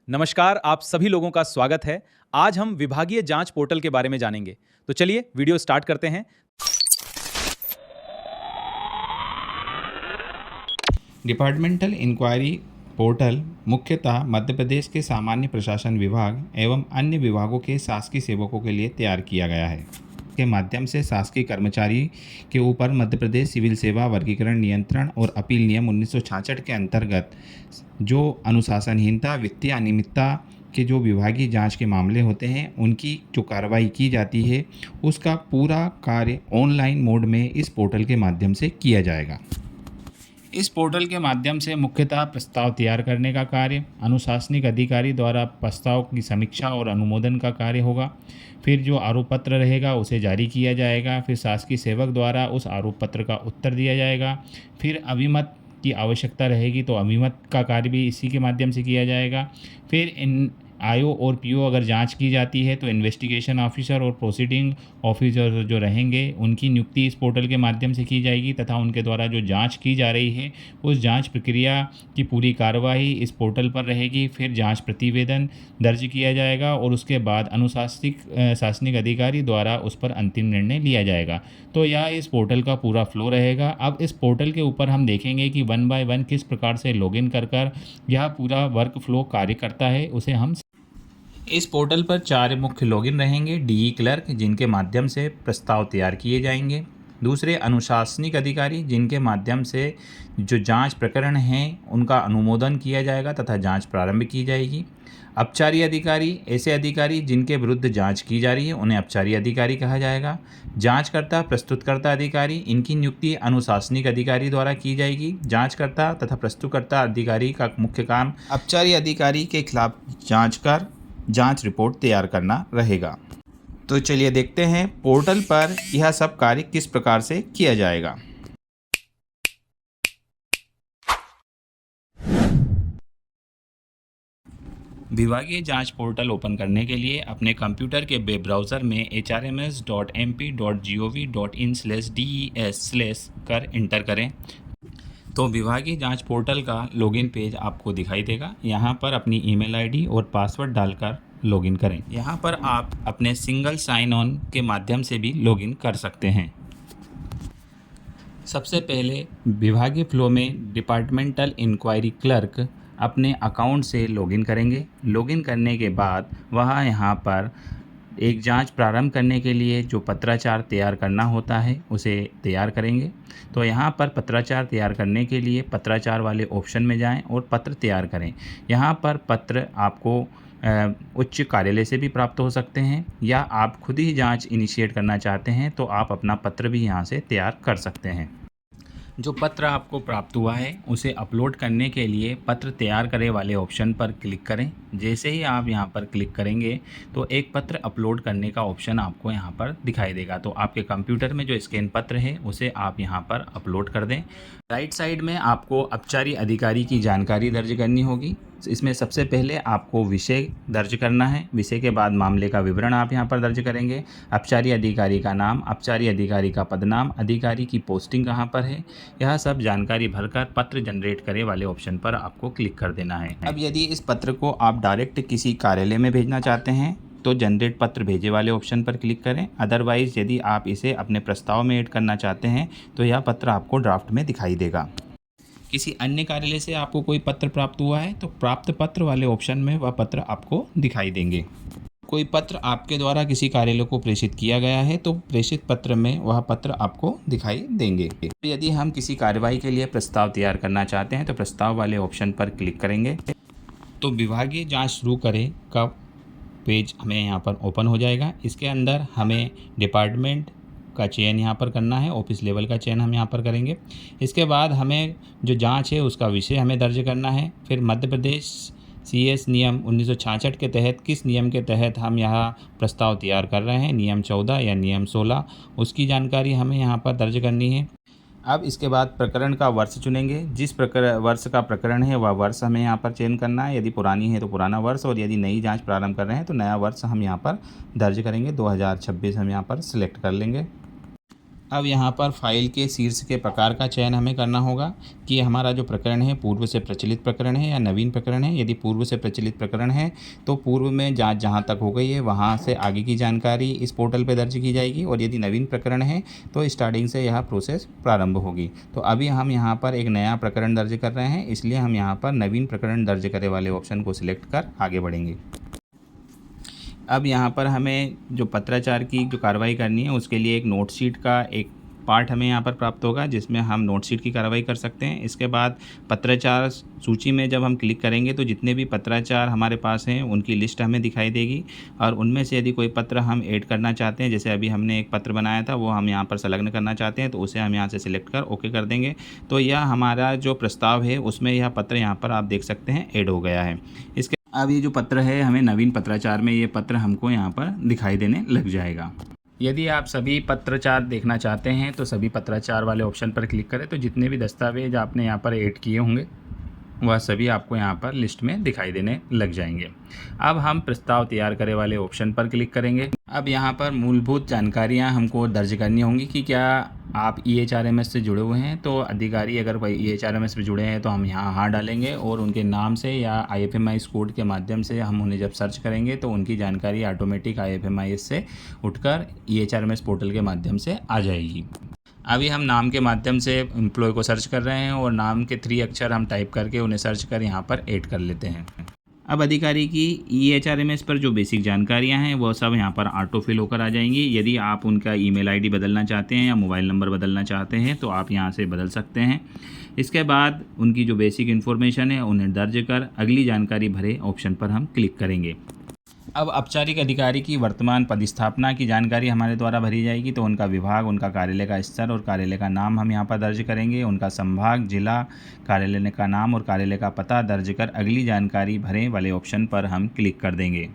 नमस्कार, आप सभी लोगों का स्वागत है। आज हम विभागीय जांच पोर्टल के बारे में जानेंगे। तो चलिए वीडियो स्टार्ट करते हैं। डिपार्टमेंटल इंक्वायरी पोर्टल मुख्यतः मध्य प्रदेश के सामान्य प्रशासन विभाग एवं अन्य विभागों के शासकीय सेवकों के लिए तैयार किया गया है। के माध्यम से शासकीय कर्मचारी के ऊपर मध्य प्रदेश सिविल सेवा वर्गीकरण नियंत्रण और अपील नियम 1966 के अंतर्गत जो अनुशासनहीनता, वित्तीय अनियमितता के जो विभागीय जांच के मामले होते हैं, उनकी जो कार्रवाई की जाती है, उसका पूरा कार्य ऑनलाइन मोड में इस पोर्टल के माध्यम से किया जाएगा। इस पोर्टल के माध्यम से मुख्यतः प्रस्ताव तैयार करने का कार्य, अनुशासनिक अधिकारी द्वारा प्रस्ताव की समीक्षा और अनुमोदन का कार्य होगा। फिर जो आरोप पत्र रहेगा उसे जारी किया जाएगा। फिर शासकीय सेवक द्वारा उस आरोप पत्र का उत्तर दिया जाएगा। फिर अभिमत की आवश्यकता रहेगी तो अभिमत का कार्य भी इसी के माध्यम से किया जाएगा। फिर इन आईओ और पीओ अगर जांच की जाती है तो इन्वेस्टिगेशन ऑफिसर और प्रोसीडिंग ऑफिसर जो रहेंगे उनकी नियुक्ति इस पोर्टल के माध्यम से की जाएगी तथा उनके द्वारा जो जांच की जा रही है उस जांच प्रक्रिया की पूरी कार्रवाई इस पोर्टल पर रहेगी। फिर जांच प्रतिवेदन दर्ज किया जाएगा और उसके बाद शासनिक अधिकारी द्वारा उस पर अंतिम निर्णय लिया जाएगा। तो यह इस पोर्टल का पूरा फ्लो रहेगा। अब इस पोर्टल के ऊपर हम देखेंगे कि 1 बाय 1 किस प्रकार से लॉगिन कर यह पूरा वर्क फ्लो कार्य करता है, उसे हम इस पोर्टल पर 4 मुख्य लॉगिन रहेंगे। डीई क्लर्क, जिनके माध्यम से प्रस्ताव तैयार किए जाएंगे। दूसरे अनुशासनिक अधिकारी, जिनके माध्यम से जो जांच प्रकरण हैं उनका अनुमोदन किया जाएगा तथा जांच प्रारंभ की जाएगी। अपचारी अधिकारी, ऐसे अधिकारी जिनके विरुद्ध जांच की जा रही है उन्हें अपचारी अधिकारी कहा जाएगा। जांचकर्ता, प्रस्तुतकर्ता अधिकारी, इनकी नियुक्ति अनुशासनिक अधिकारी द्वारा की जाएगी। जांचकर्ता तथा प्रस्तुतकर्ता अधिकारी का मुख्य काम अपचारी अधिकारी के खिलाफ जांच कर जांच रिपोर्ट तैयार करना रहेगा। तो चलिए देखते हैं पोर्टल पर यह सब कार्य किस प्रकार से किया जाएगा। विभागीय जांच पोर्टल ओपन करने के लिए अपने कंप्यूटर के वेब ब्राउज़र में hrms.mp.gov.in/des/ कर इंटर करें तो विभागीय जांच पोर्टल का लॉगिन पेज आपको दिखाई देगा। यहाँ पर अपनी ईमेल आईडी और पासवर्ड डालकर लॉगिन करें। यहाँ पर आप अपने सिंगल साइन ऑन के माध्यम से भी लॉगिन कर सकते हैं। सबसे पहले विभागीय फ्लो में डिपार्टमेंटल इंक्वायरी क्लर्क अपने अकाउंट से लॉगिन करेंगे। लॉगिन करने के बाद वह यहाँ पर एक जांच प्रारंभ करने के लिए जो पत्राचार तैयार करना होता है उसे तैयार करेंगे। तो यहाँ पर पत्राचार तैयार करने के लिए पत्राचार वाले ऑप्शन में जाएं और पत्र तैयार करें। यहाँ पर पत्र आपको उच्च कार्यालय से भी प्राप्त हो सकते हैं या आप खुद ही जांच इनिशिएट करना चाहते हैं तो आप अपना पत्र भी यहाँ से तैयार कर सकते हैं। जो पत्र आपको प्राप्त हुआ है उसे अपलोड करने के लिए पत्र तैयार करें वाले ऑप्शन पर क्लिक करें। जैसे ही आप यहां पर क्लिक करेंगे तो एक पत्र अपलोड करने का ऑप्शन आपको यहां पर दिखाई देगा। तो आपके कंप्यूटर में जो स्कैन पत्र है उसे आप यहां पर अपलोड कर दें। राइट साइड में आपको अपचारी अधिकारी की जानकारी दर्ज करनी होगी। इसमें सबसे पहले आपको विषय दर्ज करना है। विषय के बाद मामले का विवरण आप यहाँ पर दर्ज करेंगे। अपचारी अधिकारी का नाम, अपचारी अधिकारी का पदनाम, अधिकारी की पोस्टिंग कहाँ पर है, यह सब जानकारी भरकर पत्र जनरेट करे वाले ऑप्शन पर आपको क्लिक कर देना है। अब यदि इस पत्र को आप डायरेक्ट किसी कार्यालय में भेजना चाहते हैं तो जनरेट पत्र भेजे वाले ऑप्शन पर क्लिक करें। अदरवाइज़ यदि आप इसे अपने प्रस्ताव में ऐड करना चाहते हैं तो यह पत्र आपको ड्राफ्ट में दिखाई देगा। किसी अन्य कार्यालय से आपको कोई पत्र प्राप्त हुआ है तो प्राप्त पत्र वाले ऑप्शन में वह पत्र आपको दिखाई देंगे। कोई पत्र आपके द्वारा किसी कार्यालय को प्रेषित किया गया है तो प्रेषित पत्र में वह पत्र आपको दिखाई देंगे। यदि हम किसी कार्यवाही के लिए प्रस्ताव तैयार करना चाहते हैं तो प्रस्ताव वाले ऑप्शन पर क्लिक करेंगे तो विभागीय जांच शुरू करें का पेज हमें यहाँ पर ओपन हो जाएगा। इसके अंदर हमें डिपार्टमेंट का चयन यहाँ पर करना है, ऑफिस लेवल का चयन हम यहाँ पर करेंगे। इसके बाद हमें जो जांच है उसका विषय हमें दर्ज करना है। फिर मध्य प्रदेश CS नियम 1966 के तहत किस नियम के तहत हम यहाँ प्रस्ताव तैयार कर रहे हैं, नियम 14 या नियम 16, उसकी जानकारी हमें यहाँ पर दर्ज करनी है। अब इसके बाद प्रकरण का वर्ष चुनेंगे। जिस वर्ष का प्रकरण है वह वर्ष हमें यहाँ पर चयन करना है। यदि पुरानी है तो पुराना वर्ष और यदि नई जांच प्रारंभ कर रहे हैं तो नया वर्ष हम यहाँ पर दर्ज करेंगे। 2026 हम यहाँ पर सिलेक्ट कर लेंगे। अब यहाँ पर फाइल के शीर्ष के प्रकार का चयन हमें करना होगा कि हमारा जो प्रकरण है पूर्व से प्रचलित प्रकरण है या नवीन प्रकरण है। यदि पूर्व से प्रचलित प्रकरण है तो पूर्व में जांच जहाँ तक हो गई है वहाँ से आगे की जानकारी इस पोर्टल पे दर्ज की जाएगी, और यदि नवीन प्रकरण है तो स्टार्टिंग से यह प्रोसेस प्रारंभ होगी। तो अभी हम यहाँ पर एक नया प्रकरण दर्ज कर रहे हैं, इसलिए हम यहाँ पर नवीन प्रकरण दर्ज करे वाले ऑप्शन को सिलेक्ट कर आगे बढ़ेंगे। अब यहाँ पर हमें जो पत्राचार की जो कार्रवाई करनी है उसके लिए एक नोट शीट का एक पार्ट हमें यहाँ पर प्राप्त होगा, जिसमें हम नोट शीट की कार्रवाई कर सकते हैं। इसके बाद पत्राचार सूची में जब हम क्लिक करेंगे तो जितने भी पत्राचार हमारे पास हैं उनकी लिस्ट हमें दिखाई देगी, और उनमें से यदि कोई पत्र हम ऐड करना चाहते हैं, जैसे अभी हमने एक पत्र बनाया था वो हम यहाँ पर संलग्न करना चाहते हैं, तो उसे हम यहाँ से सिलेक्ट कर ओके कर देंगे। तो यह हमारा जो प्रस्ताव है उसमें यह पत्र यहाँ पर आप देख सकते हैं ऐड हो गया है। इसके अब ये जो पत्र है हमें नवीन पत्राचार में ये पत्र हमको यहाँ पर दिखाई देने लग जाएगा। यदि आप सभी पत्राचार देखना चाहते हैं तो सभी पत्राचार वाले ऑप्शन पर क्लिक करें, तो जितने भी दस्तावेज आपने यहाँ पर ऐड किए होंगे वह सभी आपको यहाँ पर लिस्ट में दिखाई देने लग जाएंगे। अब हम प्रस्ताव तैयार करे वाले ऑप्शन पर क्लिक करेंगे। अब यहाँ पर मूलभूत जानकारियाँ हमको दर्ज करनी होंगी कि क्या आप EHRMS से जुड़े हुए हैं। तो अधिकारी अगर कोई EHRMS से जुड़े हैं तो हम यहाँ हाँ डालेंगे, और उनके नाम से या IFMIS कोड के माध्यम से हम उन्हें जब सर्च करेंगे तो उनकी जानकारी ऑटोमेटिक IFMIS से उठकर EHRMS पोर्टल के माध्यम से आ जाएगी। अभी हम नाम के माध्यम से एम्प्लॉय को सर्च कर रहे हैं, और नाम के 3 अक्षर हम टाइप करके उन्हें सर्च कर यहाँ पर ऐड कर लेते हैं। अब अधिकारी की EHRMS पर जो बेसिक जानकारियाँ हैं वो सब यहाँ पर ऑटो फिल होकर आ जाएंगी। यदि आप उनका ईमेल आईडी बदलना चाहते हैं या मोबाइल नंबर बदलना चाहते हैं तो आप यहाँ से बदल सकते हैं। इसके बाद उनकी जो बेसिक इन्फॉर्मेशन है उन्हें दर्ज कर अगली जानकारी भरे ऑप्शन पर हम क्लिक करेंगे। अब औपचारिक अधिकारी की वर्तमान पदस्थापना की जानकारी हमारे द्वारा भरी जाएगी। तो उनका विभाग, उनका कार्यालय का स्तर और कार्यालय का नाम हम यहाँ पर दर्ज करेंगे। उनका संभाग, जिला, कार्यालय का नाम और कार्यालय का पता दर्ज कर अगली जानकारी भरें वाले ऑप्शन पर हम क्लिक कर देंगे।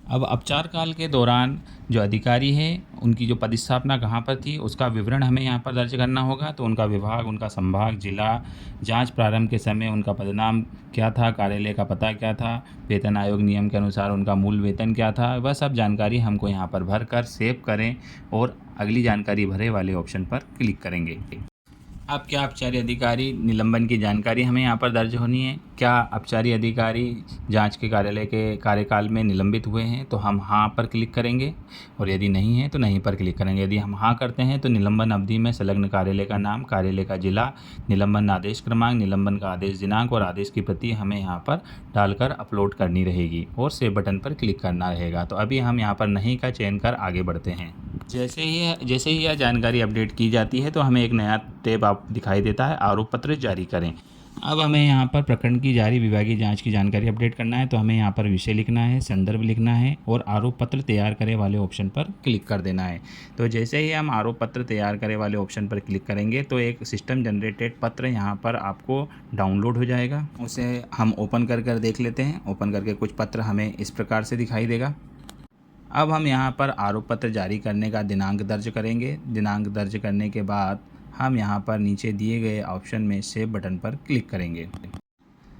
अब उपचार काल के दौरान जो अधिकारी है उनकी जो पदस्थापना कहाँ पर थी उसका विवरण हमें यहाँ पर दर्ज करना होगा। तो उनका विभाग, उनका संभाग, जिला, जांच प्रारंभ के समय उनका पदनाम क्या था, कार्यालय का पता क्या था, वेतन आयोग नियम के अनुसार उनका मूल वेतन क्या था, वह सब जानकारी हमको यहाँ पर भर कर सेव करें और अगली जानकारी भरे वाले ऑप्शन पर क्लिक करेंगे। अब क्या अपचारी अधिकारी निलंबन की जानकारी हमें यहाँ पर दर्ज होनी है। क्या अपचारी अधिकारी जांच के कार्यालय के कार्यकाल में निलंबित हुए हैं, तो हम हाँ पर क्लिक करेंगे, और यदि नहीं है तो नहीं पर क्लिक करेंगे। यदि हम हाँ करते हैं तो निलंबन अवधि में संलग्न कार्यालय का नाम, कार्यालय का जिला, निलंबन आदेश क्रमांक, निलंबन का आदेश दिनांक और आदेश की प्रति हमें यहाँ पर डालकर अपलोड करनी रहेगी और सेव बटन पर क्लिक करना रहेगा। तो अभी हम यहाँ पर नहीं का चयन कर आगे बढ़ते हैं। जैसे ही यह जानकारी अपडेट की जाती है तो हमें एक नया टैब आप दिखाई देता है, आरोप पत्र जारी करें। अब हमें यहाँ पर प्रकरण की जारी विभागीय जांच की जानकारी अपडेट करना है। तो हमें यहाँ पर विषय लिखना है, संदर्भ लिखना है और आरोप पत्र तैयार करे वाले ऑप्शन पर क्लिक कर देना है। तो जैसे ही हम आरोप पत्र तैयार करे वाले ऑप्शन पर क्लिक करेंगे तो एक सिस्टम जनरेटेड पत्र यहाँ पर आपको डाउनलोड हो जाएगा। उसे हम ओपन कर देख लेते हैं। ओपन करके कुछ पत्र हमें इस प्रकार से दिखाई देगा। अब हम यहाँ पर आरोप पत्र जारी करने का दिनांक दर्ज करेंगे। दिनांक दर्ज करने के बाद हम यहाँ पर नीचे दिए गए ऑप्शन में सेव बटन पर क्लिक करेंगे।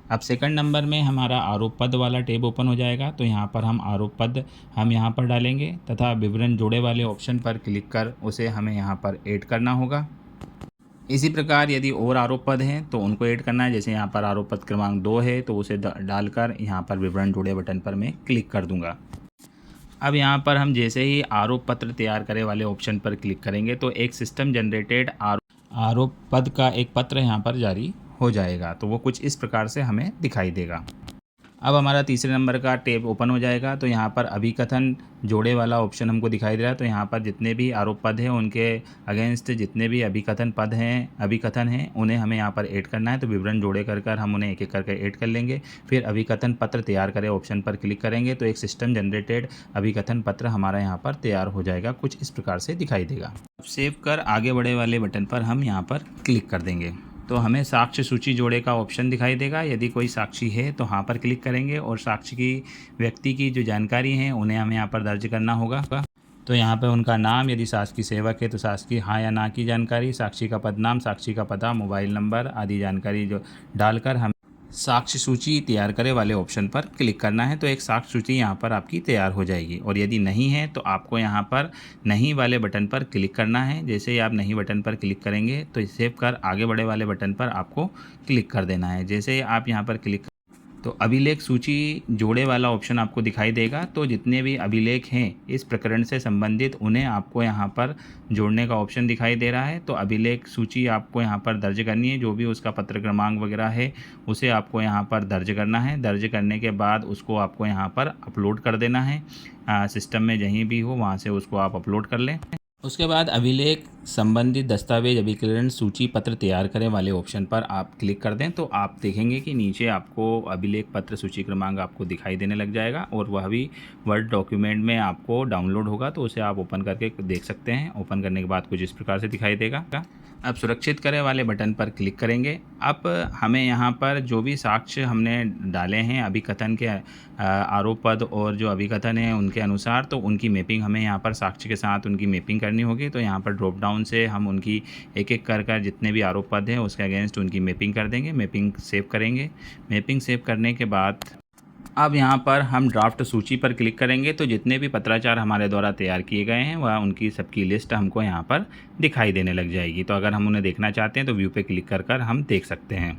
अब सेकंड नंबर में हमारा आरोप पद वाला टैब ओपन हो जाएगा। तो यहाँ पर हम आरोप पद हम यहाँ पर डालेंगे तथा विवरण जोड़े वाले ऑप्शन पर क्लिक कर उसे हमें यहाँ पर ऐड करना होगा। इसी प्रकार यदि और आरोप पद हैं तो उनको ऐड करना है। जैसे यहाँ पर आरोप पद क्रमांक 2 है तो उसे डालकर यहाँ पर विवरण जोड़े बटन पर मैं क्लिक कर दूँगा। अब यहाँ पर हम जैसे ही आरोप पत्र तैयार करे वाले ऑप्शन पर क्लिक करेंगे तो एक सिस्टम जनरेटेड आरोप पद का एक पत्र यहाँ पर जारी हो जाएगा। तो वो कुछ इस प्रकार से हमें दिखाई देगा। अब हमारा तीसरे नंबर का टैब ओपन हो जाएगा। तो यहाँ पर अभिकथन जोड़े वाला ऑप्शन हमको दिखाई दे रहा है। तो यहाँ पर जितने भी आरोप पद हैं उनके अगेंस्ट जितने भी अभिकथन हैं उन्हें हमें यहाँ पर ऐड करना है। तो विवरण जोड़े कर हम उन्हें एक एक करके ऐड कर लेंगे। फिर अभिकथन पत्र तैयार करें ऑप्शन पर क्लिक करेंगे तो एक सिस्टम जनरेटेड अभिकथन पत्र हमारा यहाँ पर तैयार हो जाएगा। कुछ इस प्रकार से दिखाई देगा। अब सेव कर आगे बढ़े वाले बटन पर हम यहाँ पर क्लिक कर देंगे। तो हमें साक्ष्य सूची जोड़े का ऑप्शन दिखाई देगा। यदि कोई साक्षी है तो हाँ पर क्लिक करेंगे और साक्षी की व्यक्ति की जो जानकारी है उन्हें हमें यहाँ पर दर्ज करना होगा। तो यहाँ पे उनका नाम, यदि शासकीय सेवक है तो शासकीय हाँ या ना की जानकारी, साक्षी का पदनाम, साक्षी का पता, मोबाइल नंबर आदि जानकारी जो डालकर हम साक्ष्य सूची तैयार करें वाले ऑप्शन पर क्लिक करना है। तो एक साक्ष्य सूची यहाँ पर आपकी तैयार हो जाएगी, और यदि नहीं है तो आपको यहाँ पर नहीं वाले बटन पर क्लिक करना है। जैसे ही आप नहीं बटन पर क्लिक करेंगे तो सेव कर आगे बढ़े वाले बटन पर आपको क्लिक कर देना है। जैसे ही आप यहाँ पर क्लिक तो अभिलेख सूची जोड़े वाला ऑप्शन आपको दिखाई देगा। तो जितने भी अभिलेख हैं इस प्रकरण से संबंधित, उन्हें आपको यहाँ पर जोड़ने का ऑप्शन दिखाई दे रहा है। तो अभिलेख सूची आपको यहाँ पर दर्ज करनी है, जो भी उसका पत्र क्रमांक वगैरह है उसे आपको यहाँ पर दर्ज करना है। दर्ज करने के बाद उसको आपको यहाँ पर अपलोड कर देना है। सिस्टम में जहीं भी हो वहाँ से उसको आप अपलोड कर लें। उसके बाद अभिलेख संबंधित दस्तावेज अभिकरण सूची पत्र तैयार करें वाले ऑप्शन पर आप क्लिक कर दें। तो आप देखेंगे कि नीचे आपको अभिलेख पत्र सूची क्रमांक आपको दिखाई देने लग जाएगा, और वह भी वर्ड डॉक्यूमेंट में आपको डाउनलोड होगा। तो उसे आप ओपन करके देख सकते हैं। ओपन करने के बाद कुछ इस प्रकार से दिखाई देगा। अब सुरक्षित करें वाले बटन पर क्लिक करेंगे। अब हमें यहाँ पर जो भी साक्ष्य हमने डाले हैं अभिकथन के आरोप पद और जो अभिकथन है उनके अनुसार, तो उनकी मैपिंग हमें यहाँ पर साक्ष्य के साथ उनकी मैपिंग करनी होगी। तो यहाँ पर ड्रॉप डाउन से हम उनकी एक एक कर जितने भी आरोप पद हैं उसके अगेंस्ट उनकी मैपिंग कर देंगे। मैपिंग सेव करेंगे। मैपिंग सेव करने के बाद अब यहाँ पर हम ड्राफ्ट सूची पर क्लिक करेंगे। तो जितने भी पत्राचार हमारे द्वारा तैयार किए गए हैं वह उनकी सबकी लिस्ट हमको यहाँ पर दिखाई देने लग जाएगी। तो अगर हम उन्हें देखना चाहते हैं तो व्यू पे क्लिक कर हम देख सकते हैं।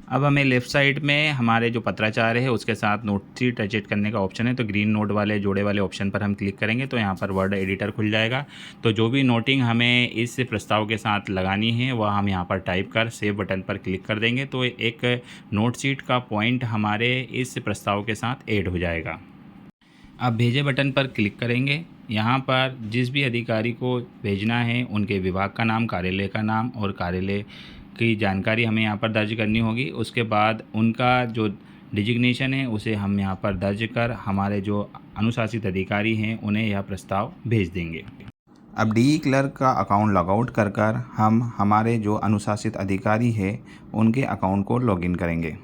अब हमें लेफ़्ट साइड में हमारे जो पत्राचार है उसके साथ नोट शीट एडिट करने का ऑप्शन है। तो ग्रीन नोट वाले जोड़े वाले ऑप्शन पर हम क्लिक करेंगे तो यहाँ पर वर्ड एडिटर खुल जाएगा। तो जो भी नोटिंग हमें इस प्रस्ताव के साथ लगानी है वह हम यहाँ पर टाइप कर सेव बटन पर क्लिक कर देंगे। तो एक नोट शीट का पॉइंट हमारे इस प्रस्ताव के साथ ऐड हो जाएगा। अब भेजे बटन पर क्लिक करेंगे। यहाँ पर जिस भी अधिकारी को भेजना है उनके विभाग का नाम, कार्यालय का नाम और कार्यालय की जानकारी हमें यहाँ पर दर्ज करनी होगी। उसके बाद उनका जो डिजिग्नेशन है उसे हम यहाँ पर दर्ज कर हमारे जो अनुशासित अधिकारी हैं उन्हें यह प्रस्ताव भेज देंगे। अब डी क्लर्क का अकाउंट लॉगआउट कर हम हमारे जो अनुशासित अधिकारी है उनके अकाउंट को लॉगिन करेंगे।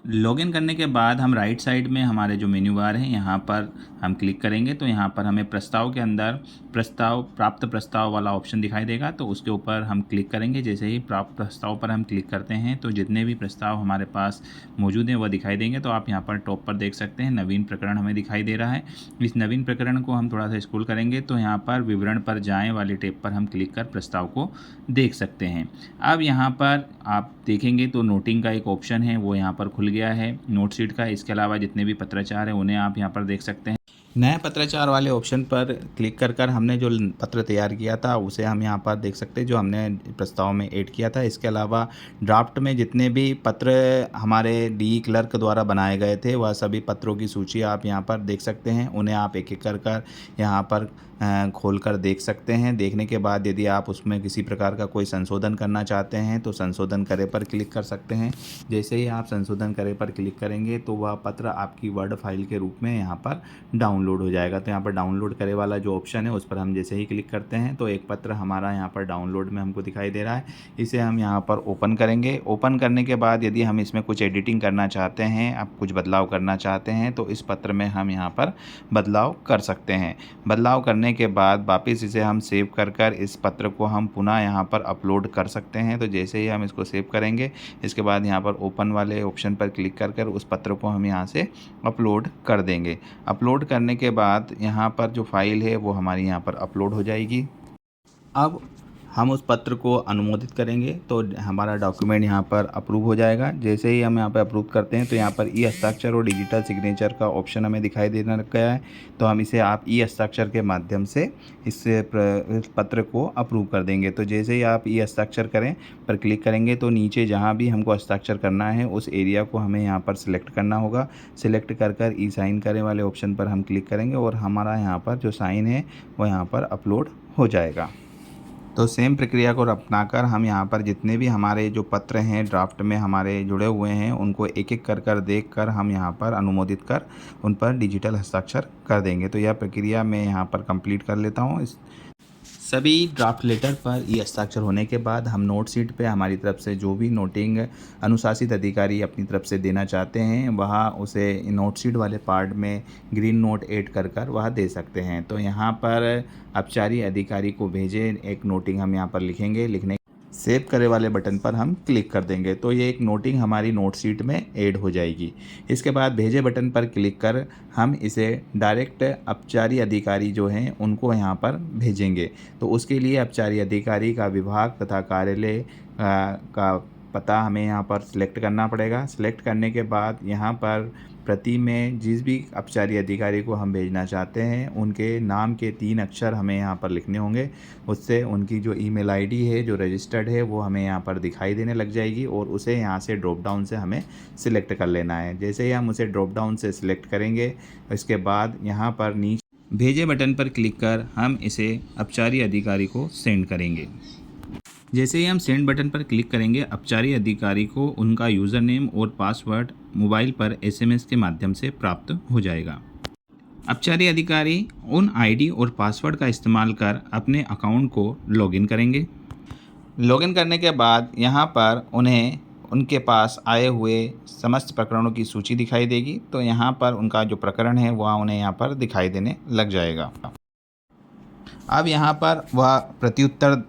लॉगिन करने के बाद हम राइट साइड में हमारे जो मेन्यू बार है यहाँ पर हम क्लिक करेंगे। तो यहाँ पर हमें प्रस्ताव के अंदर प्राप्त प्रस्ताव वाला ऑप्शन दिखाई देगा। तो उसके ऊपर हम क्लिक करेंगे। जैसे ही प्राप्त प्रस्ताव पर हम क्लिक करते हैं तो जितने भी प्रस्ताव हमारे पास मौजूद हैं वह दिखाई देंगे। तो आप यहाँ पर टॉप पर देख सकते हैं नवीन प्रकरण हमें दिखाई दे रहा है। इस नवीन प्रकरण को हम थोड़ा सा स्क्रॉल करेंगे तो यहाँ पर विवरण पर जाएँ वाले टैब पर हम क्लिक कर प्रस्ताव को देख सकते हैं। अब यहाँ पर आप देखेंगे तो नोटिंग का एक ऑप्शन है वो यहाँ पर खुल गया है नोट शीट का। इसके अलावा जितने भी पत्राचार हैं उन्हें आप यहाँ पर देख सकते हैं। नए पत्राचार वाले ऑप्शन पर क्लिक कर हमने जो पत्र तैयार किया था उसे हम यहाँ पर देख सकते हैं जो हमने प्रस्ताव में ऐड किया था। इसके अलावा ड्राफ्ट में जितने भी पत्र हमारे डी क्लर्क द्वारा बनाए गए थे वह सभी पत्रों की सूची आप यहाँ पर देख सकते हैं। उन्हें आप एक एक कर यहाँ पर खोल कर देख सकते हैं। देखने के बाद यदि आप उसमें किसी प्रकार का कोई संशोधन करना चाहते हैं तो संशोधन करे पर क्लिक कर सकते हैं। जैसे ही आप संशोधन करे पर क्लिक करेंगे तो वह पत्र आपकी वर्ड फाइल के रूप में यहाँ पर डाउनलोड हो जाएगा। तो यहाँ पर डाउनलोड करे वाला जो ऑप्शन है उस पर हम जैसे ही क्लिक करते हैं तो एक पत्र हमारा यहाँ पर डाउनलोड में हमको दिखाई दे रहा है। इसे हम यहाँ पर ओपन करेंगे। ओपन करने के बाद यदि हम इसमें कुछ एडिटिंग करना चाहते हैं, आप कुछ बदलाव करना चाहते हैं तो इस पत्र में हम यहाँ पर बदलाव कर सकते हैं। बदलाव करने के बाद वापस इसे हम सेव कर इस पत्र को हम पुनः यहाँ पर अपलोड कर सकते हैं। तो जैसे ही हम इसको सेव करेंगे इसके बाद यहाँ पर ओपन वाले ऑप्शन पर क्लिक कर उस पत्र को हम यहाँ से अपलोड कर देंगे। अपलोड करने के बाद यहाँ पर जो फाइल है वो हमारी यहाँ पर अपलोड हो जाएगी। अब हम उस पत्र को अनुमोदित करेंगे तो हमारा डॉक्यूमेंट यहाँ पर अप्रूव हो जाएगा। जैसे ही हम यहाँ पर अप्रूव करते हैं तो यहाँ पर ई हस्ताक्षर और डिजिटल सिग्नेचर का ऑप्शन हमें दिखाई देने लग गया है। तो हम इसे आप ई हस्ताक्षर के माध्यम से इस पत्र को अप्रूव कर देंगे। तो जैसे ही आप ई हस्ताक्षर करें पर क्लिक करेंगे तो नीचे जहाँ भी हमको हस्ताक्षर करना है उस एरिया को हमें यहाँ पर सिलेक्ट करना होगा। सिलेक्ट कर ई साइन करें वाले ऑप्शन पर हम क्लिक करेंगे और हमारा यहाँ पर जो साइन है वो यहाँ पर अपलोड हो जाएगा। तो सेम प्रक्रिया को अपनाकर हम यहाँ पर जितने भी हमारे जो पत्र हैं ड्राफ्ट में हमारे जुड़े हुए हैं उनको एक एक कर देख कर हम यहाँ पर अनुमोदित कर उन पर डिजिटल हस्ताक्षर कर देंगे। तो यह प्रक्रिया मैं यहाँ पर कंप्लीट कर लेता हूँ। सभी ड्राफ्ट लेटर पर ई हस्ताक्षर होने के बाद हम नोट शीट पे हमारी तरफ से जो भी नोटिंग अनुशासित अधिकारी अपनी तरफ से देना चाहते हैं वह उसे नोट शीट वाले पार्ट में ग्रीन नोट ऐड कर वह दे सकते हैं। तो यहाँ पर अपचारी अधिकारी को भेजे एक नोटिंग हम यहाँ पर लिखेंगे। सेव करे वाले बटन पर हम क्लिक कर देंगे तो ये एक नोटिंग हमारी नोट शीट में ऐड हो जाएगी। इसके बाद भेजे बटन पर क्लिक कर हम इसे डायरेक्ट अपचारी अधिकारी जो हैं उनको यहाँ पर भेजेंगे। तो उसके लिए अपचारी अधिकारी का विभाग तथा कार्यालय का पता हमें यहाँ पर सिलेक्ट करना पड़ेगा। सिलेक्ट करने के बाद यहाँ पर प्रति में जिस भी अपचारी अधिकारी को हम भेजना चाहते हैं उनके नाम के 3 अक्षर हमें यहाँ पर लिखने होंगे। उससे उनकी जो ईमेल आईडी है जो रजिस्टर्ड है वो हमें यहाँ पर दिखाई देने लग जाएगी और उसे यहाँ से ड्रॉप डाउन से हमें सिलेक्ट कर लेना है। जैसे ही हम उसे ड्रॉप डाउन से सिलेक्ट करेंगे इसके बाद यहाँ पर नीचे भेजे बटन पर क्लिक कर हम इसे अपचारी अधिकारी को सेंड करेंगे। जैसे ही हम सेंड बटन पर क्लिक करेंगे अपचारी अधिकारी को उनका यूज़र नेम और पासवर्ड मोबाइल पर एसएमएस के माध्यम से प्राप्त हो जाएगा। अपचारी अधिकारी उन आईडी और पासवर्ड का इस्तेमाल कर अपने अकाउंट को लॉगिन करेंगे। लॉगिन करने के बाद यहाँ पर उन्हें उनके पास आए हुए समस्त प्रकरणों की सूची दिखाई देगी। तो यहाँ पर उनका जो प्रकरण है वह उन्हें यहाँ पर दिखाई देने लग जाएगा। अब यहाँ पर वह प्रत्युत्तर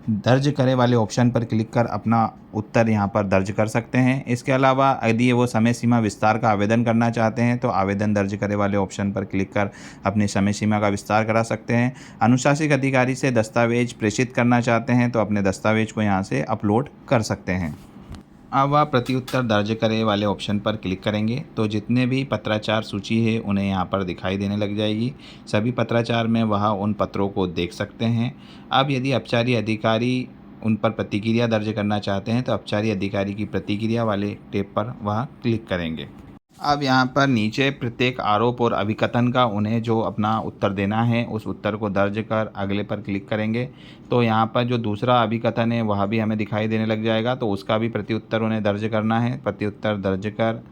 दर्ज करे वाले ऑप्शन पर क्लिक कर अपना उत्तर यहाँ पर दर्ज कर सकते हैं। इसके अलावा यदि वो समय सीमा विस्तार का आवेदन करना चाहते हैं तो आवेदन दर्ज करे वाले ऑप्शन पर क्लिक कर अपनी समय सीमा का विस्तार करा सकते हैं। अनुशासित अधिकारी से दस्तावेज प्रेषित करना चाहते हैं तो अपने दस्तावेज को यहाँ से अपलोड कर सकते हैं। अब वह प्रत्युत्तर दर्ज करे वाले ऑप्शन पर क्लिक करेंगे तो जितने भी पत्राचार सूची है उन्हें यहाँ पर दिखाई देने लग जाएगी। सभी पत्राचार में वह उन पत्रों को देख सकते हैं। अब यदि अपचारी अधिकारी उन पर प्रतिक्रिया दर्ज करना चाहते हैं तो अपचारी अधिकारी की प्रतिक्रिया वाले टैब पर वह क्लिक करेंगे। अब यहाँ पर नीचे प्रत्येक आरोप और अभिकथन का उन्हें जो अपना उत्तर देना है उस उत्तर को दर्ज कर अगले पर क्लिक करेंगे तो यहाँ पर जो दूसरा अभिकथन है वह भी हमें दिखाई देने लग जाएगा। तो उसका भी प्रत्युत्तर उन्हें दर्ज करना है। प्रत्युत्तर दर्ज कर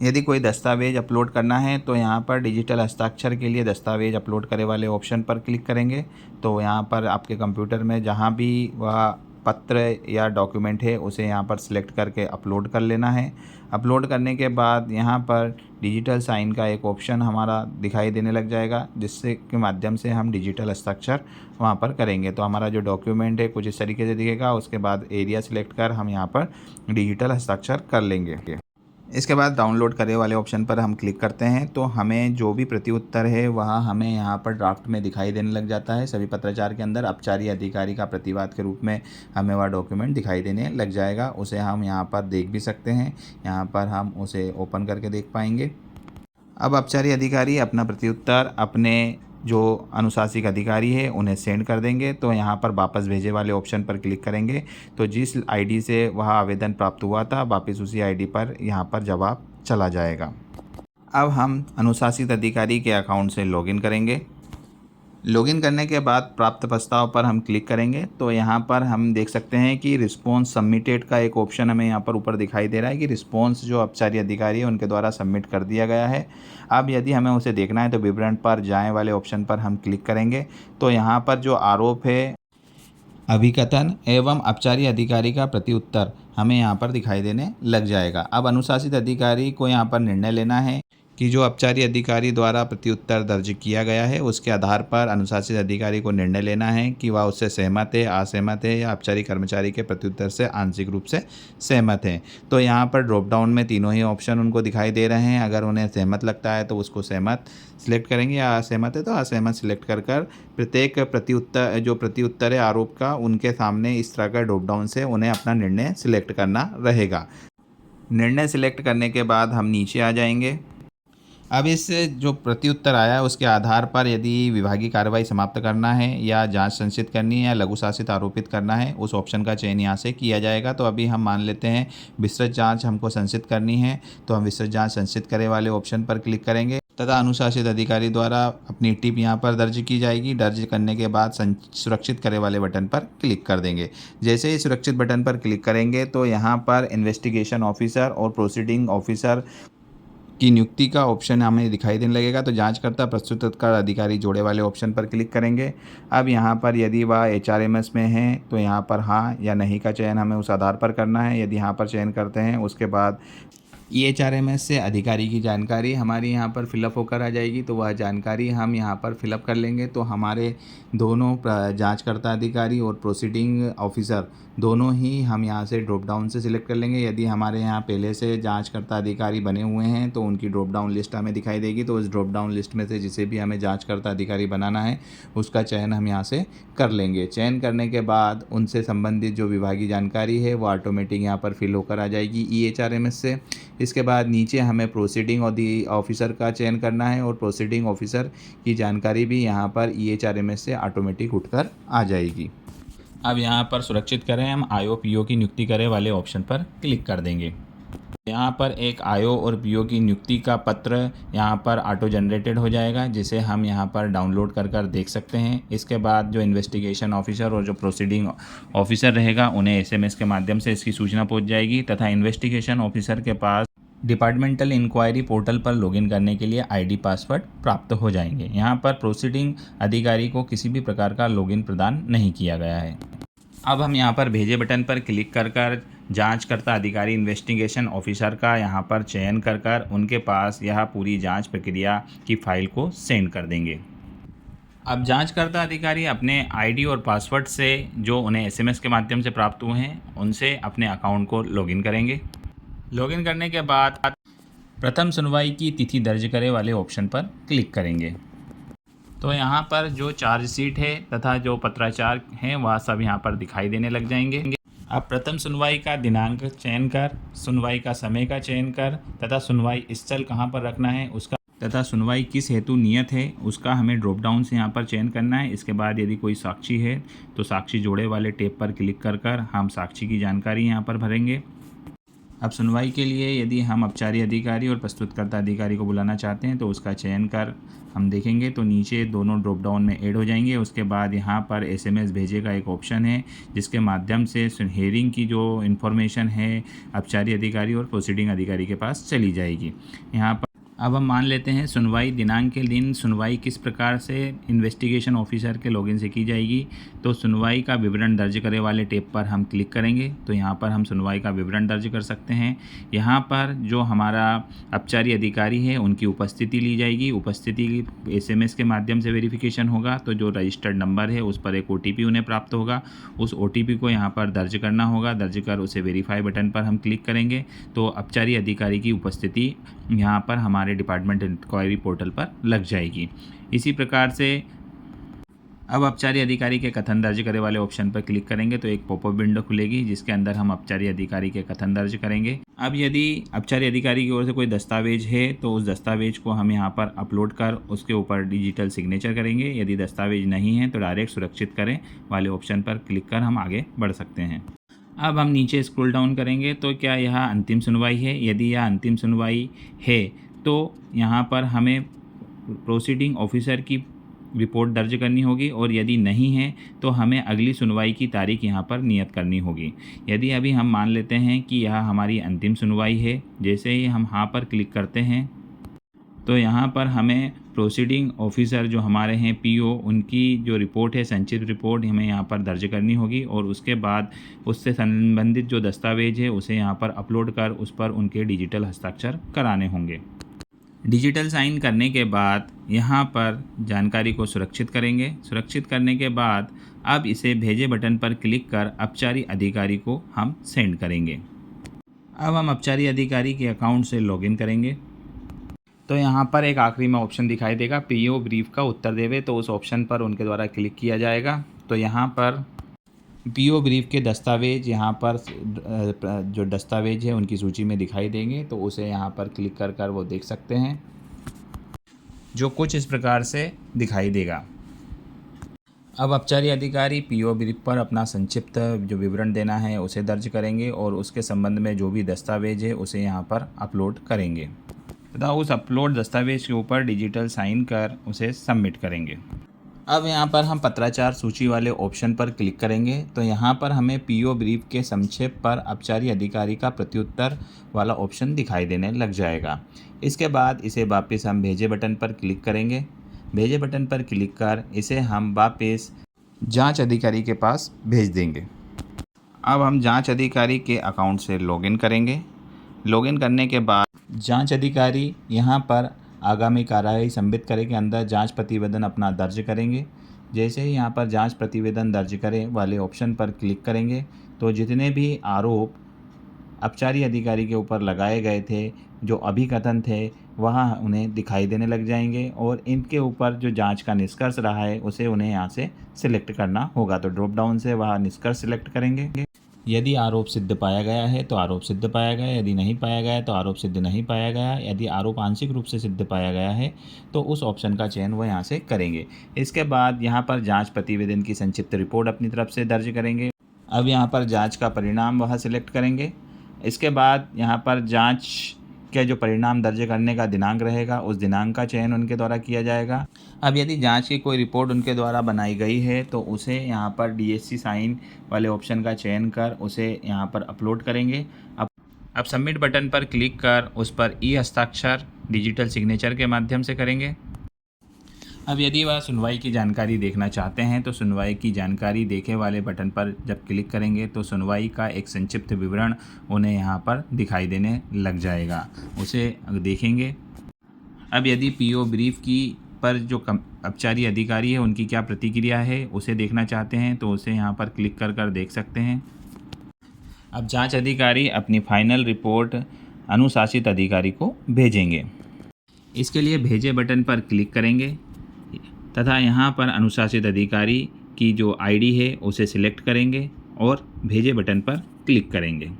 यदि कोई दस्तावेज अपलोड करना है तो यहाँ पर डिजिटल हस्ताक्षर के लिए दस्तावेज अपलोड करे वाले ऑप्शन पर क्लिक करेंगे। तो यहाँ पर आपके कंप्यूटर में जहाँ भी वह पत्र या डॉक्यूमेंट है उसे यहाँ पर सिलेक्ट करके अपलोड कर लेना है। अपलोड करने के बाद यहाँ पर डिजिटल साइन का एक ऑप्शन हमारा दिखाई देने लग जाएगा जिससे के माध्यम से हम डिजिटल हस्ताक्षर वहाँ पर करेंगे। तो हमारा जो डॉक्यूमेंट है कुछ इस तरीके से दिखेगा। उसके बाद एरिया सिलेक्ट कर हम यहाँ पर डिजिटल हस्ताक्षर कर लेंगे। इसके बाद डाउनलोड करे वाले ऑप्शन पर हम क्लिक करते हैं तो हमें जो भी प्रत्युत्तर है वह हमें यहाँ पर ड्राफ्ट में दिखाई देने लग जाता है। सभी पत्राचार के अंदर अपचारी अधिकारी का प्रतिवाद के रूप में हमें वह डॉक्यूमेंट दिखाई देने लग जाएगा। उसे हम यहाँ पर देख भी सकते हैं। यहाँ पर हम उसे ओपन करके देख पाएंगे। अब अपचारी अधिकारी अपना प्रत्युत्तर अपने जो अनुशासित अधिकारी है उन्हें सेंड कर देंगे। तो यहाँ पर वापस भेजे वाले ऑप्शन पर क्लिक करेंगे तो जिस आईडी से वह आवेदन प्राप्त हुआ था वापस उसी आईडी पर यहाँ पर जवाब चला जाएगा। अब हम अनुशासित अधिकारी के अकाउंट से लॉगिन करेंगे। लॉगिन करने के बाद प्राप्त प्रस्ताव पर हम क्लिक करेंगे तो यहाँ पर हम देख सकते हैं कि रिस्पॉन्स सबमिटेड का एक ऑप्शन हमें यहाँ पर ऊपर दिखाई दे रहा है कि रिस्पॉन्स जो अपचारी अधिकारी है उनके द्वारा सबमिट कर दिया गया है। अब यदि हमें उसे देखना है तो विवरण पर जाएं वाले ऑप्शन पर हम क्लिक करेंगे तो यहाँ पर जो आरोप है, अभिकथन एवं अपचारी अधिकारी का प्रत्युत्तर हमें यहाँ पर दिखाई देने लग जाएगा। अब अनुशासित अधिकारी को यहाँ पर निर्णय लेना है कि जो अपचारी अधिकारी द्वारा प्रत्युत्तर दर्ज किया गया है उसके आधार पर अनुशासित अधिकारी को निर्णय लेना है कि वह उससे सहमत है, असहमत है या अपचारी कर्मचारी के प्रत्युत्तर से आंशिक रूप से सहमत है। तो यहाँ पर ड्रॉप डाउन में तीनों ही ऑप्शन उनको दिखाई दे रहे हैं। अगर उन्हें सहमत लगता है तो उसको सहमत सिलेक्ट करेंगे या असहमत है तो असहमत सिलेक्ट कर प्रत्येक प्रत्युत्तर है आरोप का उनके सामने इस तरह का ड्रॉप डाउन से उन्हें अपना निर्णय सिलेक्ट करना रहेगा। निर्णय सिलेक्ट करने के बाद हम नीचे आ जाएंगे। अब इस जो प्रत्युत्तर आया है उसके आधार पर यदि विभागीय कार्रवाई समाप्त करना है या जांच संचित करनी है या लघु शासित आरोपित करना है उस ऑप्शन का चयन यहाँ से किया जाएगा। तो अभी हम मान लेते हैं विस्तृत जांच हमको संचित करनी है तो हम विस्तृत जांच संचित करे वाले ऑप्शन पर क्लिक करेंगे तथा अनुशासित अधिकारी द्वारा अपनी टिप यहाँ पर दर्ज की जाएगी। दर्ज करने के बाद सुरक्षित करे वाले बटन पर क्लिक कर देंगे। जैसे ही सुरक्षित बटन पर क्लिक करेंगे तो यहाँ पर इन्वेस्टिगेशन ऑफिसर और प्रोसीडिंग ऑफिसर की नियुक्ति का ऑप्शन हमें दिखाई देने लगेगा। तो जांचकर्ता प्रस्तुतकर अधिकारी जोड़े वाले ऑप्शन पर क्लिक करेंगे। अब यहाँ पर यदि वह HRMS में है तो यहाँ पर हाँ या नहीं का चयन हमें उस आधार पर करना है। यदि यहाँ पर चयन करते हैं उसके बाद EHRMS से अधिकारी की जानकारी हमारी यहाँ पर फिलअप होकर आ जाएगी, तो वह जानकारी हम यहाँ पर फिलअप कर लेंगे। तो हमारे दोनों जांचकर्ता अधिकारी और प्रोसीडिंग ऑफिसर दोनों ही हम यहाँ से ड्रॉप डाउन से सिलेक्ट कर लेंगे। यदि हमारे यहाँ पहले से जांचकर्ता अधिकारी बने हुए हैं तो उनकी ड्रॉप डाउन लिस्ट हमें दिखाई देगी। तो उस ड्रॉप डाउन लिस्ट में से जिसे भी हमें जांचकर्ता अधिकारी बनाना है उसका चयन हम यहाँ से कर लेंगे। चयन करने के बाद उनसे संबंधित जो विभागीय जानकारी है वो ऑटोमेटिक यहाँ पर फिल होकर आ जाएगी EHRMS से। इसके बाद नीचे हमें प्रोसीडिंग ऑफिसर का चयन करना है और प्रोसीडिंग ऑफिसर की जानकारी भी यहाँ पर EHRMS से ऑटोमेटिक उठकर आ जाएगी। अब यहाँ पर सुरक्षित करें, हम IO PO की नियुक्ति करें वाले ऑप्शन पर क्लिक कर देंगे। यहाँ पर एक IO और PO की नियुक्ति का पत्र यहाँ पर ऑटो जनरेटेड हो जाएगा, जिसे हम यहाँ पर डाउनलोड कर देख सकते हैं। इसके बाद जो इन्वेस्टिगेशन ऑफिसर और जो प्रोसीडिंग ऑफिसर रहेगा उन्हें SMS के माध्यम से इसकी सूचना पहुँच जाएगी तथा इन्वेस्टिगेशन ऑफिसर के पास डिपार्टमेंटल इंक्वायरी पोर्टल पर लॉगिन करने के लिए ID पासवर्ड प्राप्त हो जाएंगे। यहाँ पर प्रोसीडिंग अधिकारी को किसी भी प्रकार का लॉगिन प्रदान नहीं किया गया है। अब हम यहाँ पर भेजे बटन पर क्लिक कर जांचकर्ता अधिकारी इन्वेस्टिगेशन ऑफिसर का यहाँ पर चयन कर उनके पास यह पूरी जांच प्रक्रिया की फाइल को सेंड कर देंगे। अब जांचकर्ता अधिकारी अपने ID और पासवर्ड से जो उन्हें SMS के माध्यम से प्राप्त हुए हैं उनसे अपने अकाउंट को लॉगिन करेंगे। लॉगिन करने के बाद प्रथम सुनवाई की तिथि दर्ज करें वाले ऑप्शन पर क्लिक करेंगे। तो यहाँ पर जो चार्जशीट है तथा जो पत्राचार हैं वह सब यहाँ पर दिखाई देने लग जाएंगे। अब प्रथम सुनवाई का दिनांक चयन कर, सुनवाई का समय का चयन कर तथा सुनवाई स्थल कहाँ पर रखना है उसका तथा सुनवाई किस हेतु नियत है उसका हमें ड्रॉप डाउन से यहाँ पर चयन करना है। इसके बाद यदि कोई साक्षी है तो साक्षी जोड़े वाले टैब पर क्लिक कर हम साक्षी की जानकारी यहाँ पर भरेंगे। अब सुनवाई के लिए यदि हम औपचारिक अधिकारी और प्रस्तुतकर्ता अधिकारी को बुलाना चाहते हैं तो उसका चयन कर हम देखेंगे तो नीचे दोनों ड्रॉप डाउन में ऐड हो जाएंगे। उसके बाद यहाँ पर SMS भेजे का एक ऑप्शन है जिसके माध्यम से हियरिंग की जो इन्फॉर्मेशन है औपचारिक अधिकारी और प्रोसीडिंग अधिकारी के पास चली जाएगी। यहाँ पर अब हम मान लेते हैं सुनवाई दिनांक के दिन सुनवाई किस प्रकार से इन्वेस्टिगेशन ऑफिसर के लॉगिन से की जाएगी। तो सुनवाई का विवरण दर्ज करें वाले टैब पर हम क्लिक करेंगे तो यहाँ पर हम सुनवाई का विवरण दर्ज कर सकते हैं। यहाँ पर जो हमारा औपचारिक अधिकारी है उनकी उपस्थिति ली जाएगी। उपस्थिति SMS के माध्यम से वेरिफिकेशन होगा तो जो रजिस्टर्ड नंबर है उस पर एक OTP उन्हें प्राप्त होगा। उस OTP को यहाँ पर दर्ज करना होगा। दर्ज कर उसे वेरीफाई बटन पर हम क्लिक करेंगे तो औपचारिक अधिकारी की उपस्थिति यहाँ पर हमारे डिपार्टमेंट इंक्वायरी पोर्टल पर लग जाएगी। इसी प्रकार से अब औपचारिक अधिकारी के कथन दर्ज करे वाले ऑप्शन पर क्लिक करेंगे तो एक पॉपअप विंडो खुलेगी जिसके अंदर हम औपचारिक अधिकारी के कथन दर्ज करेंगे। अब यदि औपचारिक अधिकारी की ओर से कोई दस्तावेज है तो उस दस्तावेज को हम यहाँ पर अपलोड कर उसके ऊपर डिजिटल सिग्नेचर करेंगे। यदि दस्तावेज नहीं है तो डायरेक्ट सुरक्षित करें वाले ऑप्शन पर क्लिक कर हम आगे बढ़ सकते हैं। अब हम नीचे स्क्रॉल डाउन करेंगे तो क्या यह अंतिम सुनवाई है। यदि यह अंतिम सुनवाई है तो यहाँ पर हमें प्रोसीडिंग ऑफिसर की रिपोर्ट दर्ज करनी होगी और यदि नहीं है तो हमें अगली सुनवाई की तारीख यहाँ पर नियत करनी होगी। यदि अभी हम मान लेते हैं कि यह हमारी अंतिम सुनवाई है, जैसे ही हम हाँ पर क्लिक करते हैं तो यहाँ पर हमें प्रोसीडिंग ऑफिसर जो हमारे हैं PO उनकी जो रिपोर्ट है संक्षिप्त रिपोर्ट हमें यहाँ पर दर्ज करनी होगी और उसके बाद उससे संबंधित जो दस्तावेज है उसे यहाँ पर अपलोड कर उस पर उनके डिजिटल हस्ताक्षर कराने होंगे। डिजिटल साइन करने के बाद यहाँ पर जानकारी को सुरक्षित करेंगे। सुरक्षित करने के बाद अब इसे भेजे बटन पर क्लिक कर औपचारिक अधिकारी को हम सेंड करेंगे। अब हम औपचारिक अधिकारी के अकाउंट से लॉगिन करेंगे तो यहाँ पर एक आखिरी में ऑप्शन दिखाई देगा PO ब्रीफ का उत्तर देवे, तो उस ऑप्शन पर उनके द्वारा क्लिक किया जाएगा। तो यहाँ पर PO ब्रीफ के दस्तावेज यहाँ पर जो दस्तावेज है उनकी सूची में दिखाई देंगे तो उसे यहाँ पर क्लिक कर वो देख सकते हैं, जो कुछ इस प्रकार से दिखाई देगा। अब औपचारिक अधिकारी PO ब्रीफ पर अपना संक्षिप्त जो विवरण देना है उसे दर्ज करेंगे और उसके संबंध में जो भी दस्तावेज है उसे यहाँ पर अपलोड करेंगे तथा उस अपलोड दस्तावेज के ऊपर डिजिटल साइन कर उसे सबमिट करेंगे। अब यहाँ पर हम पत्राचार सूची वाले ऑप्शन पर क्लिक करेंगे तो यहाँ पर हमें PO ब्रीफ के संक्षेप पर औपचारिक अधिकारी का प्रत्युत्तर वाला ऑप्शन दिखाई देने लग जाएगा। इसके बाद इसे वापस हम भेजे बटन पर क्लिक करेंगे। भेजे बटन पर क्लिक कर इसे हम वापस जांच अधिकारी के पास भेज देंगे। अब हम जांच अधिकारी के अकाउंट से लॉगिन करेंगे। लॉगिन करने के बाद जांच अधिकारी यहाँ पर आगामी कार्रवाई संबित करें के अंदर जांच प्रतिवेदन अपना दर्ज करेंगे। जैसे ही यहाँ पर जांच प्रतिवेदन दर्ज करें वाले ऑप्शन पर क्लिक करेंगे तो जितने भी आरोप अपचारी अधिकारी के ऊपर लगाए गए थे, जो अभिकथन थे, वह उन्हें दिखाई देने लग जाएंगे और इनके ऊपर जो जांच का निष्कर्ष रहा है उसे उन्हें यहाँ से सिलेक्ट करना होगा। तो ड्रॉप डाउन से वह निष्कर्ष सिलेक्ट करेंगे। यदि आरोप सिद्ध पाया गया है तो आरोप सिद्ध पाया गया, यदि नहीं पाया गया है तो आरोप सिद्ध नहीं पाया गया, यदि आरोप आंशिक रूप से सिद्ध पाया गया है तो उस ऑप्शन का चयन वो यहाँ से करेंगे। इसके बाद यहाँ पर जांच प्रतिवेदन की संक्षिप्त रिपोर्ट अपनी तरफ से दर्ज करेंगे। अब यहाँ पर जांच का परिणाम वह सिलेक्ट करेंगे। इसके बाद यहाँ पर जांच के जो परिणाम दर्ज करने का दिनांक रहेगा उस दिनांक का चयन उनके द्वारा किया जाएगा। अब यदि जांच की कोई रिपोर्ट उनके द्वारा बनाई गई है तो उसे यहाँ पर DSC साइन वाले ऑप्शन का चयन कर उसे यहाँ पर अपलोड करेंगे। अब सबमिट बटन पर क्लिक कर उस पर हस्ताक्षर डिजिटल सिग्नेचर के माध्यम से करेंगे। अब यदि वह सुनवाई की जानकारी देखना चाहते हैं तो सुनवाई की जानकारी देखे वाले बटन पर जब क्लिक करेंगे तो सुनवाई का एक संक्षिप्त विवरण उन्हें यहाँ पर दिखाई देने लग जाएगा, उसे देखेंगे। अब यदि PO ब्रीफ की पर जो अपचारी अधिकारी है उनकी क्या प्रतिक्रिया है उसे देखना चाहते हैं तो उसे यहाँ पर क्लिक कर देख सकते हैं। अब जांच अधिकारी अपनी फाइनल रिपोर्ट अनुशासित अधिकारी को भेजेंगे। इसके लिए भेजे बटन पर क्लिक करेंगे तथा यहाँ पर अनुशासित अधिकारी की जो ID है उसे सिलेक्ट करेंगे और भेजे बटन पर क्लिक करेंगे।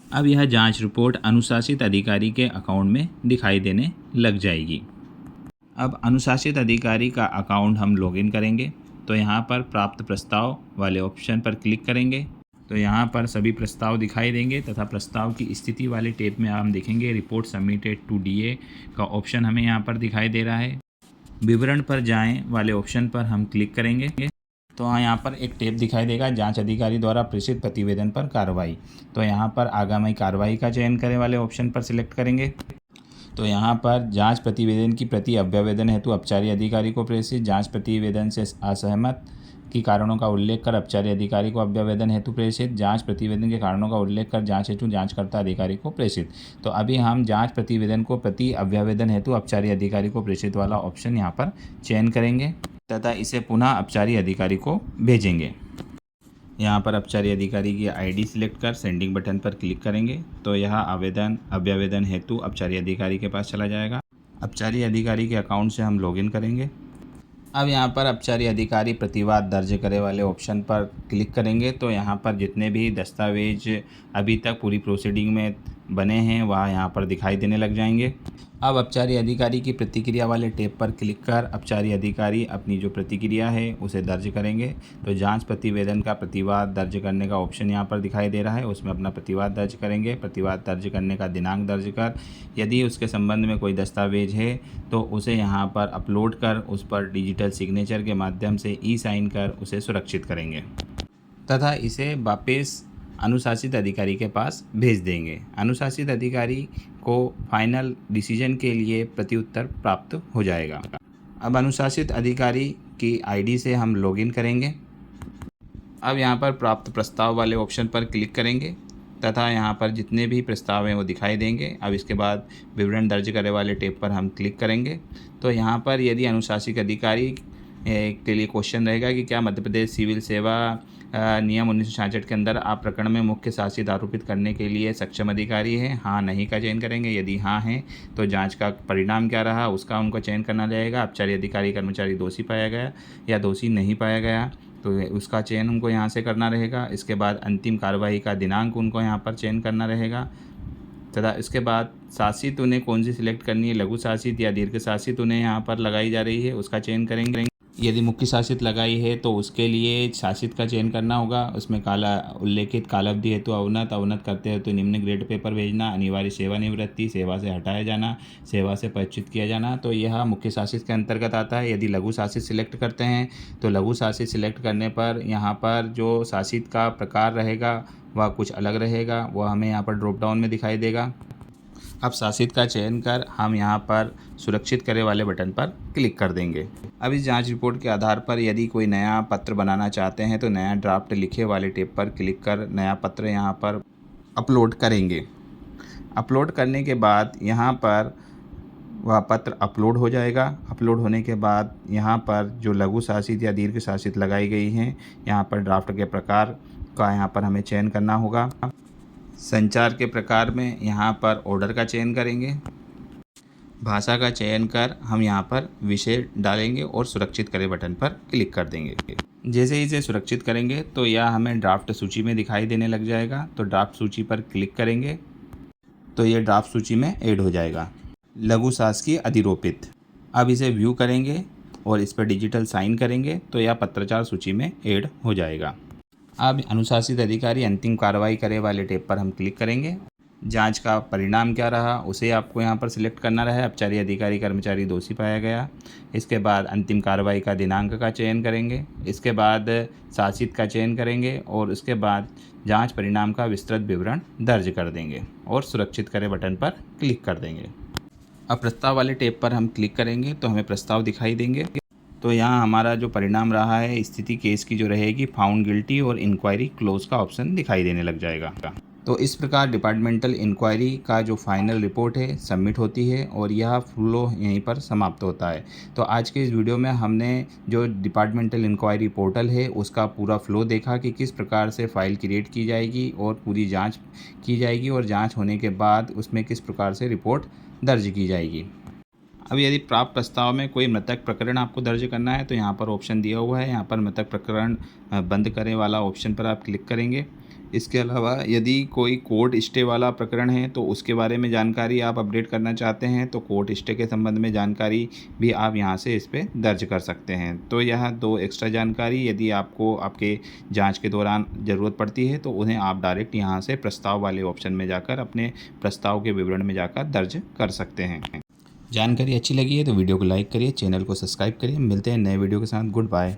अब यह जांच रिपोर्ट अनुशासित अधिकारी के अकाउंट में दिखाई देने लग जाएगी। अब अनुशासित अधिकारी का अकाउंट हम लॉगिन करेंगे तो यहाँ पर प्राप्त प्रस्ताव वाले ऑप्शन पर क्लिक करेंगे तो यहाँ पर सभी प्रस्ताव दिखाई देंगे तथा प्रस्ताव की स्थिति वाले टैब में हम देखेंगे रिपोर्ट सबमिटेड टू DA का ऑप्शन हमें यहाँ पर दिखाई दे रहा है। विवरण पर जाएं वाले ऑप्शन पर हम क्लिक करेंगे तो यहाँ पर एक टैब दिखाई देगा जांच अधिकारी द्वारा प्रेषित प्रतिवेदन पर कार्रवाई। तो यहाँ पर आगामी कार्रवाई का चयन करें वाले ऑप्शन पर सिलेक्ट करेंगे तो यहाँ पर जांच प्रतिवेदन की प्रति अभ्यावेदन हेतु अपचारी अधिकारी को प्रेषित, जांच प्रतिवेदन से असहमत की कारणों का उल्लेख कर अपचारी अधिकारी को अभ्यावेदन हेतु प्रेषित, जांच प्रतिवेदन के कारणों का उल्लेख कर जांच हेतु जांचकर्ता अधिकारी को प्रेषित। तो अभी हम जांच प्रतिवेदन को प्रति अभ्यावेदन हेतु अपचारी अधिकारी को प्रेषित वाला ऑप्शन यहाँ पर चयन करेंगे तथा इसे पुनः अपचारी अधिकारी को भेजेंगे। यहाँ पर अपचारी अधिकारी की ID सिलेक्ट कर सेंडिंग बटन पर क्लिक करेंगे तो यह आवेदन अभ्यावेदन हेतु अपचारी अधिकारी के पास चला जाएगा। अपचारी अधिकारी के अकाउंट से हम लॉगिन करेंगे। अब यहाँ पर अपचारी अधिकारी प्रतिवाद दर्ज करे वाले ऑप्शन पर क्लिक करेंगे तो यहाँ पर जितने भी दस्तावेज अभी तक पूरी प्रोसीडिंग में बने हैं वह यहाँ पर दिखाई देने लग जाएंगे। अब अपचारी अधिकारी की प्रतिक्रिया वाले टैब पर क्लिक कर अपचारी अधिकारी अपनी जो प्रतिक्रिया है उसे दर्ज करेंगे। तो जांच प्रतिवेदन का प्रतिवाद दर्ज करने का ऑप्शन यहाँ पर दिखाई दे रहा है, उसमें अपना प्रतिवाद दर्ज करेंगे। प्रतिवाद दर्ज करने का दिनांक दर्ज कर यदि उसके संबंध में कोई दस्तावेज है तो उसे यहाँ पर अपलोड कर उस पर डिजिटल सिग्नेचर के माध्यम से साइन कर उसे सुरक्षित करेंगे तथा इसे वापस अनुशासित अधिकारी के पास भेज देंगे। अनुशासित अधिकारी को फाइनल डिसीजन के लिए प्रत्युत्तर प्राप्त हो जाएगा। अब अनुशासित अधिकारी की ID से हम लॉगिन करेंगे। अब यहाँ पर प्राप्त प्रस्ताव वाले ऑप्शन पर क्लिक करेंगे तथा यहाँ पर जितने भी प्रस्ताव हैं वो दिखाई देंगे। अब इसके बाद विवरण दर्ज करे वाले टैब पर हम क्लिक करेंगे तो यहाँ पर यदि अनुशासित अधिकारी के लिए क्वेश्चन रहेगा कि क्या मध्य प्रदेश सिविल सेवा नियम 1966 के अंदर आप प्रकरण में मुख्य शासित आरोपित करने के लिए सक्षम अधिकारी हैं, हाँ नहीं का चयन करेंगे। यदि हाँ है तो जांच का परिणाम क्या रहा उसका उनको चयन करना रहेगा। अपचारी अधिकारी कर्मचारी दोषी पाया गया या दोषी नहीं पाया गया तो उसका चयन उनको यहाँ से करना रहेगा। इसके बाद अंतिम कार्रवाई का दिनांक उनको यहाँ पर चयन करना रहेगा तथा इसके बाद शासित उन्हें कौन सी सिलेक्ट करनी है, लघु शासित या दीर्घ शासित उन्हें यहाँ पर लगाई जा रही है उसका चयन करेंगे। यदि मुख्य शासित लगाई है तो उसके लिए शासित का चयन करना होगा। उसमें उल्लेखित कालावधि हेतु अवनत करते हेतु निम्न ग्रेड पेपर भेजना, अनिवार्य सेवानिवृत्ति, सेवा से हटाया जाना, सेवा से पदच्युत किया जाना, तो यह मुख्य शासित के अंतर्गत आता है। यदि लघु शासित सिलेक्ट करते हैं तो लघु शासित सिलेक्ट करने पर यहाँ पर जो शासित का प्रकार रहेगा वह कुछ अलग रहेगा, वह हमें यहाँ पर ड्रॉप डाउन में दिखाई देगा। अब शासित का चयन कर हम यहाँ पर सुरक्षित करे वाले बटन पर क्लिक कर देंगे। अब इस जांच रिपोर्ट के आधार पर यदि कोई नया पत्र बनाना चाहते हैं तो नया ड्राफ्ट लिखे वाले टैब पर क्लिक कर नया पत्र यहाँ पर अपलोड करेंगे। अपलोड करने के बाद यहाँ पर वह पत्र अपलोड हो जाएगा। अपलोड होने के बाद यहाँ पर जो लघु शासित या दीर्घ शासित लगाई गई हैं, यहाँ पर ड्राफ्ट के प्रकार का यहाँ पर हमें चयन करना होगा। संचार के प्रकार में यहाँ पर ऑर्डर का चयन करेंगे। भाषा का चयन कर हम यहाँ पर विषय डालेंगे और सुरक्षित करें बटन पर क्लिक कर देंगे। जैसे ही इसे सुरक्षित करेंगे तो यह हमें ड्राफ्ट सूची में दिखाई देने लग जाएगा। तो ड्राफ्ट सूची पर क्लिक करेंगे तो ये ड्राफ्ट सूची में ऐड हो जाएगा। लघु शासकीय अधिरोपित, अब इसे व्यू करेंगे और इस पर डिजिटल साइन करेंगे तो यह पत्राचार सूची में ऐड हो जाएगा। अब अनुशासित अधिकारी अंतिम कार्रवाई करे वाले टैब पर हम क्लिक करेंगे। जांच का परिणाम क्या रहा उसे आपको यहाँ पर सिलेक्ट करना रहा है। अपचारी अधिकारी कर्मचारी दोषी पाया गया। इसके बाद अंतिम कार्रवाई का दिनांक का चयन करेंगे। इसके बाद शासित का चयन करेंगे और उसके बाद जांच परिणाम का विस्तृत विवरण दर्ज कर देंगे और सुरक्षित करें बटन पर क्लिक कर देंगे। अब प्रस्ताव वाले टैब पर हम क्लिक करेंगे तो हमें प्रस्ताव दिखाई देंगे। तो यहाँ हमारा जो परिणाम रहा है स्थिति केस की जो रहेगी फाउंड गिल्टी और इंक्वायरी क्लोज का ऑप्शन दिखाई देने लग जाएगा। तो इस प्रकार डिपार्टमेंटल इंक्वायरी का जो फाइनल रिपोर्ट है सबमिट होती है और यह फ्लो यहीं पर समाप्त होता है। तो आज के इस वीडियो में हमने जो डिपार्टमेंटल इंक्वायरी पोर्टल है उसका पूरा फ्लो देखा कि किस प्रकार से फ़ाइल क्रिएट की जाएगी और पूरी जांच की जाएगी और जांच होने के बाद उसमें किस प्रकार से रिपोर्ट दर्ज की जाएगी। अब यदि प्राप्त प्रस्ताव में कोई मृतक प्रकरण आपको दर्ज करना है तो यहाँ पर ऑप्शन दिया हुआ है। यहाँ पर मृतक प्रकरण बंद करें वाला ऑप्शन पर आप क्लिक करेंगे। इसके अलावा यदि कोई कोर्ट स्टे वाला प्रकरण है तो उसके बारे में जानकारी आप अपडेट करना चाहते हैं तो कोर्ट स्टे के संबंध में जानकारी भी आप यहाँ से इस पर दर्ज कर सकते हैं। तो यह 2 एक्स्ट्रा जानकारी यदि आपको आपके जांच के दौरान ज़रूरत पड़ती है तो उन्हें आप डायरेक्ट यहाँ से प्रस्ताव वाले ऑप्शन में जाकर अपने प्रस्ताव के विवरण में जाकर दर्ज कर सकते हैं। जानकारी अच्छी लगी है तो वीडियो को लाइक करिए, चैनल को सब्सक्राइब करिए। मिलते हैं नए वीडियो के साथ। Good bye.